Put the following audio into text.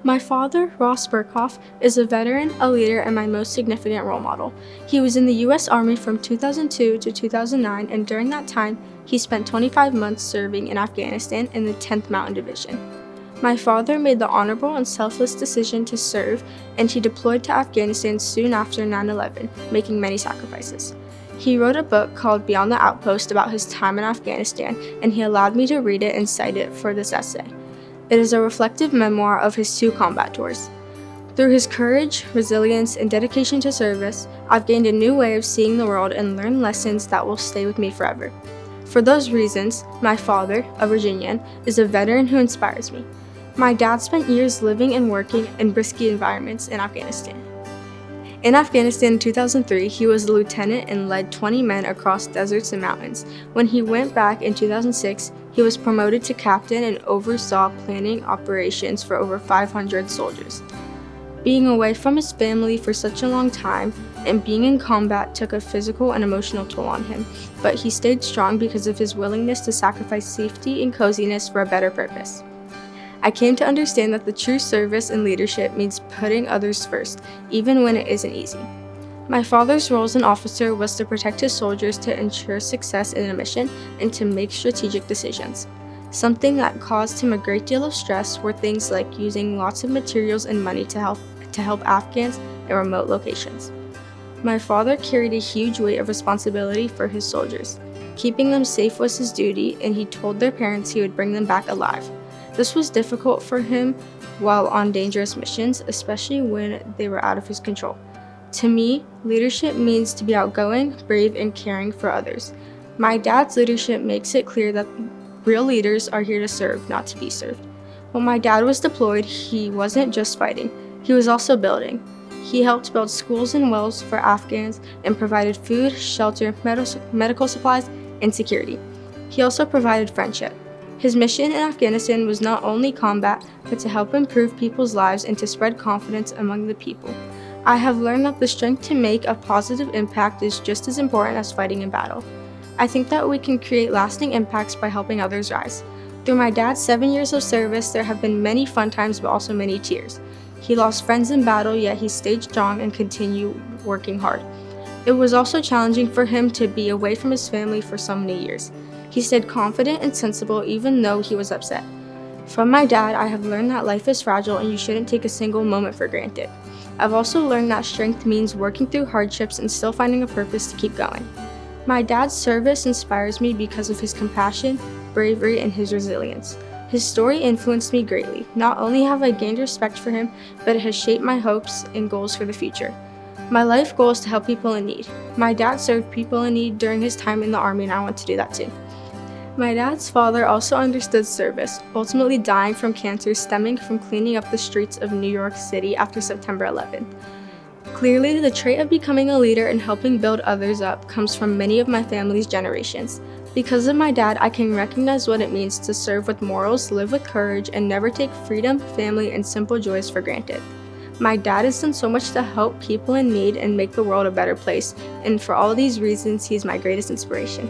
My father, Ross Berkoff, is a veteran, a leader, and my most significant role model. He was in the U.S. Army from 2002 to 2009, and during that time, he spent 25 months serving in Afghanistan in the 10th Mountain Division. My father made the honorable and selfless decision to serve, and he deployed to Afghanistan soon after 9/11, making many sacrifices. He wrote a book called Beyond the Outpost about his time in Afghanistan, and he allowed me to read it and cite it for this essay. It is a reflective memoir of his 2 combat tours. Through his courage, resilience, and dedication to service, I've gained a new way of seeing the world and learned lessons that will stay with me forever. For those reasons, my father, a Virginian, is a veteran who inspires me. My dad spent years living and working in risky environments in Afghanistan. In Afghanistan in 2003, he was a lieutenant and led 20 men across deserts and mountains. When he went back in 2006, he was promoted to captain and oversaw planning operations for over 500 soldiers. Being away from his family for such a long time and being in combat took a physical and emotional toll on him, but he stayed strong because of his willingness to sacrifice safety and coziness for a better purpose. I came to understand that the true service and leadership means putting others first, even when it isn't easy. My father's role as an officer was to protect his soldiers, to ensure success in a mission, and to make strategic decisions. Something that caused him a great deal of stress were things like using lots of materials and money to help Afghans in remote locations. My father carried a huge weight of responsibility for his soldiers. Keeping them safe was his duty, and he told their parents he would bring them back alive. This was difficult for him while on dangerous missions, especially when they were out of his control. To me, leadership means to be outgoing, brave, and caring for others. My dad's leadership makes it clear that real leaders are here to serve, not to be served. When my dad was deployed, he wasn't just fighting, he was also building. He helped build schools and wells for Afghans and provided food, shelter, medical supplies, and security. He also provided friendship. His mission in Afghanistan was not only combat, but to help improve people's lives and to spread confidence among the people. I have learned that the strength to make a positive impact is just as important as fighting in battle. I think that we can create lasting impacts by helping others rise. Through my dad's 7 years of service, there have been many fun times, but also many tears. He lost friends in battle, yet he stayed strong and continued working hard. It was also challenging for him to be away from his family for so many years. He stayed confident and sensible even though he was upset. From my dad, I have learned that life is fragile and you shouldn't take a single moment for granted. I've also learned that strength means working through hardships and still finding a purpose to keep going. My dad's service inspires me because of his compassion, bravery, and his resilience. His story influenced me greatly. Not only have I gained respect for him, but it has shaped my hopes and goals for the future. My life goal is to help people in need. My dad served people in need during his time in the Army, and I want to do that too. My dad's father also understood service, ultimately dying from cancer stemming from cleaning up the streets of New York City after September 11th. Clearly, the trait of becoming a leader and helping build others up comes from many of my family's generations. Because of my dad, I can recognize what it means to serve with morals, live with courage, and never take freedom, family, and simple joys for granted. My dad has done so much to help people in need and make the world a better place, and for all these reasons, he's my greatest inspiration.